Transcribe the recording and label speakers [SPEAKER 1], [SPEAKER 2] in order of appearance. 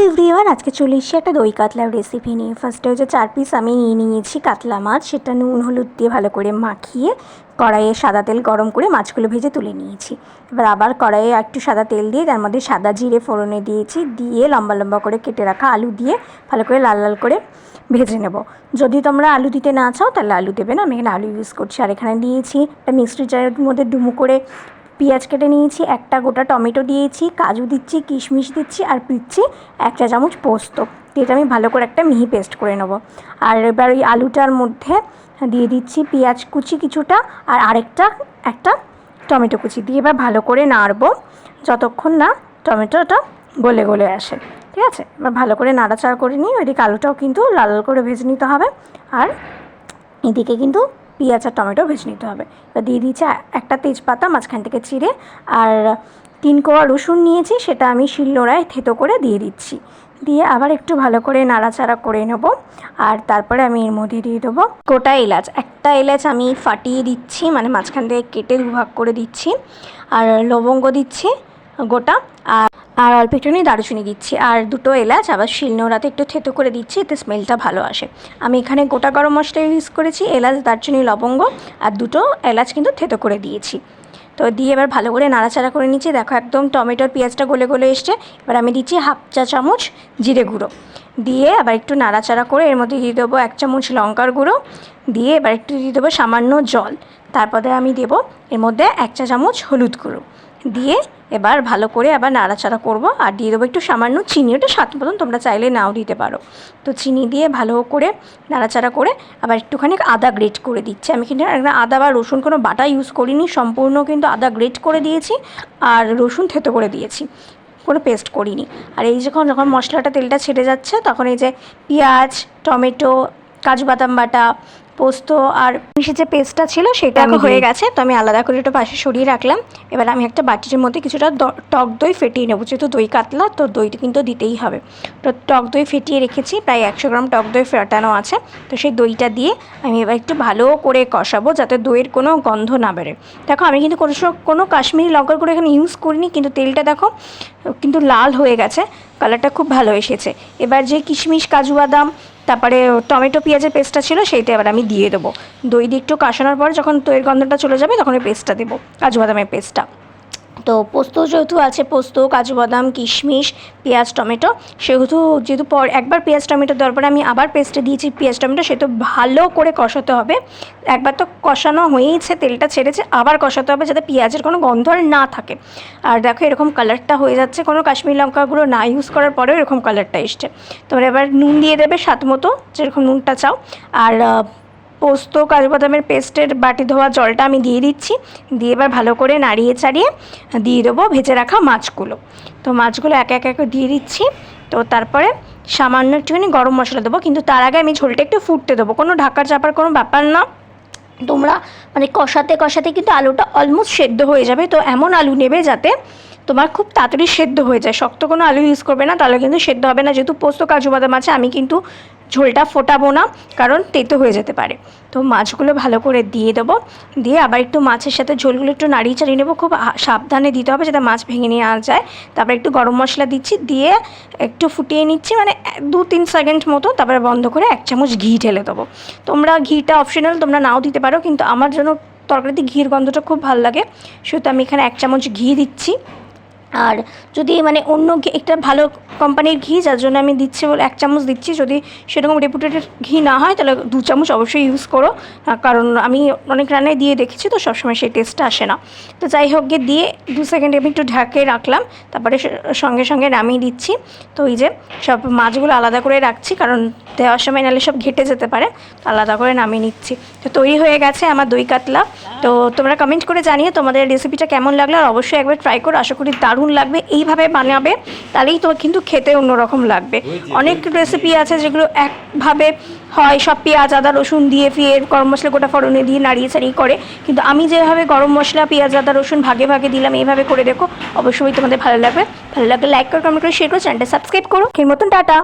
[SPEAKER 1] Everyone, আজকে চলে এসেছি একটা দই কাতলার রেসিপি নিয়ে। ফার্স্টে হচ্ছে 4 পিস আমি নিয়েছি কাতলা মাছ। সেটা নুন হলুদ দিয়ে ভালো করে মাখিয়ে কড়াইয়ে সাদা তেল গরম করে মাছগুলো ভেজে তুলে নিয়েছি। এবার আবার কড়াইয়ে একটু সাদা তেল দিয়ে তার মধ্যে সাদা জিরে ফোড়নে দিয়েছি, দিয়ে লম্বা লম্বা করে কেটে রাখা আলু দিয়ে ভালো করে লাল লাল করে ভেজে নেব। যদি তোমরা আলু দিতে না চাও তাহলে আলু দেবে না, আমি এখানে আলু ইউজ করছি। আর এখানে দিয়েছি একটা মিক্সড জারের মধ্যে ডুমো করে পেঁয়াজ কেটে নিয়েছি, একটা গোটা টমেটো দিয়েছি, কাজু দিচ্ছি, কিশমিশ দিচ্ছি, আর দিচ্ছি 1 চা চামচ পোস্ত। এটা আমি ভালো করে একটা মিহি পেস্ট করে নেব। আর এবার ওই আলুটার মধ্যে দিয়ে দিচ্ছি পেঁয়াজ কুচি কিছুটা, আর একটা টমেটো কুচি দিয়ে এবার ভালো করে নাড়বো যতক্ষণ না টমেটোটা গলে গলে আসে। ঠিক আছে, এবার ভালো করে নাড়াচাড়া করে নিই। ওইদিকে আলুটাও কিন্তু লাল লাল করে ভেজে নিতে হবে, আর এদিকে কিন্তু পেঁয়াজ আর টমেটো ভেজে নিতে হবে। এবার দিয়ে দিচ্ছি একটা তেজপাতা মাঝখান থেকে চিড়ে, আর 3 কোয়া রসুন নিয়েছি, সেটা আমি শিলনোড়ায় থেতো করে দিয়ে দিচ্ছি। দিয়ে আবার একটু ভালো করে নাড়াচাড়া করে নেব। আর তারপরে আমি এর মধ্যে দিয়ে দেবো গোটা এলাচ। একটা এলাচ আমি ফাটিয়ে দিচ্ছি, মানে মাঝখান থেকে কেটে দুভাগ করে দিচ্ছি। আর লবঙ্গ দিচ্ছি গোটা, আর অল্প একটুখানি দারুচিনি দিচ্ছি, আর 2টো এলাচ আবার শিলনোড়াতে একটু থেতো করে দিচ্ছি, এতে স্মেলটা ভালো আসে। আমি এখানে গোটা গরম মশলা ইউজ করেছি, এলাচ দারচিনি লবঙ্গ, আর 2টো এলাচ কিন্তু থেতো করে দিয়েছি। তো দিয়ে এবার ভালো করে নাড়াচাড়া করে নিচ্ছি। দেখো একদম টমেটোর পেঁয়াজটা গলে গলে এসছে। এবার আমি দিচ্ছি 1/2 চা চামচ জিরে গুঁড়ো, দিয়ে আবার একটু নাড়াচাড়া করে এর মধ্যে দিয়ে দেবো 1 চামচ লঙ্কার গুঁড়ো, দিয়ে এবার একটু দিয়ে দেবো সামান্য জল। তারপরে আমি দেবো এর মধ্যে 1 চা চামচ হলুদ গুঁড়ো, দিয়ে এবার ভালো করে আবার নাড়াচাড়া করব। আর দিয়ে দেবো একটু সামান্য চিনি, ওটা স্বাদ মতন, তোমরা চাইলে নাও দিতে পারো। তো চিনি দিয়ে ভালো করে নাড়াচাড়া করে আবার একটুখানি আদা গ্রেট করে দিচ্ছি। আমি কিন্তু আদা বা রসুন কোনো বাটা ইউজ করিনি, সম্পূর্ণ কিন্তু আদা গ্রেট করে দিয়েছি আর রসুন থেতো করে দিয়েছি, কোনো পেস্ট করিনি। আর এই যখন মশলাটা তেলটা ছেড়ে যাচ্ছে, তখন এই যে পেঁয়াজ, টমেটো, কাজু বাদাম বাটা, পোস্ত আর মিশে যে পেস্টটা ছিল সেটা হয়ে গেছে। তো আমি আলাদা করে একটু পাশে সরিয়ে রাখলাম। এবার আমি একটা বাটির মধ্যে কিছুটা টক দই ফেটিয়ে নেবো, যেহেতু দই কাতলা তো দইটা কিন্তু দিতেই হবে। তো টক দই ফেটিয়ে রেখেছি, প্রায় 100 গ্রাম টক দই ফেটানো আছে। তো সেই দইটা দিয়ে আমি এবার একটু ভালো করে কষাবো, যাতে দইয়ের কোনো গন্ধ না বেরোয়। দেখো আমি কিন্তু কোনো কাশ্মীরি লঙ্কার গুঁড়ো এখানে ইউজ করিনি, কিন্তু তেলটা দেখো কিন্তু লাল হয়ে গেছে, কালারটা খুব ভালো এসেছে। এবার যে কিশমিশ, কাজু বাদাম, তারপরে টমেটো পেঁয়াজের পেস্টটা ছিল সেইটা এবার আমি দিয়ে দেবো। দই দিয়ে একটু কষানোর পর যখন দইয়ের গন্ধটা চলে যাবে, তখন ওই পেস্টটা দেবো, কাজু বাদামের পেস্টটা। তো পোস্ত যেহেতু আছে, পোস্ত, কাজু বাদাম, কিশমিশ, পেঁয়াজ, টমেটো, যেহেতু একবার পেঁয়াজ টমেটো দেওয়ার পরে আমি আবার পেস্টে দিয়েছি পেঁয়াজ টমেটো, সেটা ভালো করে কষাতে হবে। একবার তো কষানো হয়েইছে, তেলটা ছেড়েছে, আবার কষাতে হবে যাতে পেঁয়াজের কোনো গন্ধ আর না থাকে। আর দেখো এরকম কালারটা হয়ে যাচ্ছে, কোনো কাশ্মীরি লঙ্কা গুঁড়ো না ইউজ করার পরেও এরকম কালারটা এসছে। তোমরা এবার নুন দিয়ে দেবে স্বাদ মতো, যেরকম নুনটা চাও। আর পোস্ত, কাজু বাদামের পেস্টের বাটি ধোয়া জলটা আমি দিয়ে দিচ্ছি, দিয়ে এবার ভালো করে নাড়িয়ে চাড়িয়ে দিয়ে দেবো ভেজে রাখা মাছগুলো। তো মাছগুলো একে একে দিয়ে দিচ্ছি। তো তারপরে সামান্য একটুখানি গরম মশলা দেবো, কিন্তু তার আগে আমি ঝোলটা একটু ফুটতে দেবো, কোনো ঢাকা চাপার কোনো ব্যাপার না। তোমরা মানে কষাতে কষাতে কিন্তু আলুটা অলমোস্ট সেদ্ধ হয়ে যাবে। তো এমন আলু নেবে যাতে তোমার খুব তাড়াতাড়ি সেদ্ধ হয়ে যায়, শক্ত কোনো আলু ইউজ করবে না, তাহলে কিন্তু সেদ্ধ হবে না। যেহেতু পোস্ত, কাজু বাদাম আছে, আমি কিন্তু ঝোলটা ফোটাবো না, কারণ তেতো হয়ে যেতে পারে। তো মাছগুলো ভালো করে দিয়ে দেবো, দিয়ে আবার একটু মাছের সাথে ঝোলগুলো একটু নাড়িয়ে চাড়িয়ে নেবো, খুব সাবধানে দিতে হবে যাতে মাছ ভেঙে নিয়ে না যায়। তারপর একটু গরম মশলা দিচ্ছি, দিয়ে একটু ফুটিয়ে নিচ্ছি, মানে 2-3 সেকেন্ড মতো। তারপরে বন্ধ করে 1 চামচ ঘি ঢেলে দেবো। তোমরা ঘিটা অপশনাল, তোমরা নাও দিতে পারো, কিন্তু আমার জন্য তরকারিতে ঘির গন্ধটা খুব ভালো লাগে, সেহেতু আমি এখানে 1 চামচ ঘি দিচ্ছি। আর যদি মানে অন্য একটা ভালো কোম্পানির ঘি, যার জন্য আমি দিচ্ছি বলে 1 চামচ দিচ্ছি, যদি সেরকম রেপুটেড ঘি না হয় তাহলে 2 চামচ অবশ্যই ইউজ করো, কারণ আমি অনেক রান্নায় দিয়ে দেখেছি তো সবসময় সেই টেস্টটা আসে না। তো যাই হোক, দিয়ে 2 সেকেন্ড আমি একটু ঢাকে রাখলাম, তারপরে সঙ্গে সঙ্গে নামিয়ে দিচ্ছি। তো এই যে সব মাছগুলো আলাদা করে রাখছি, কারণ দেওয়ার সময় নাহলে সব ঘেটে যেতে পারে, আলাদা করে নামিয়ে নিচ্ছি। তো তৈরি হয়ে গেছে আমার দই কাতলা। তো তোমরা কমেন্ট করে জানিয়ে তোমাদের রেসিপিটা কেমন লাগলো, আর অবশ্যই একবার ট্রাই করো, আশা করি দারুণ লাগবে। এইভাবে বানাবে তাহলেই তোমার কিন্তু খেতে অন্যরকম লাগবে। অনেক রেসিপি আছে যেগুলো একভাবে হয়, সব পেঁয়াজ, আদা, রসুন দিয়ে ফিরে গরম মশলা গোটা ফোড়নে দিয়ে নাড়িয়ে চাড়িয়ে করে, কিন্তু আমি যেভাবে গরম মশলা, পেঁয়াজ, আদা, রসুন ভাগে ভাগে দিলাম, এইভাবে করে দেখো, অবশ্যই তোমাদের ভালো লাগবে। ভালো লাগলে লাইক করো, কমেন্ট করে, শেয়ার করো, চ্যানেলটা সাবস্ক্রাইব করো। এর মতন টাটা।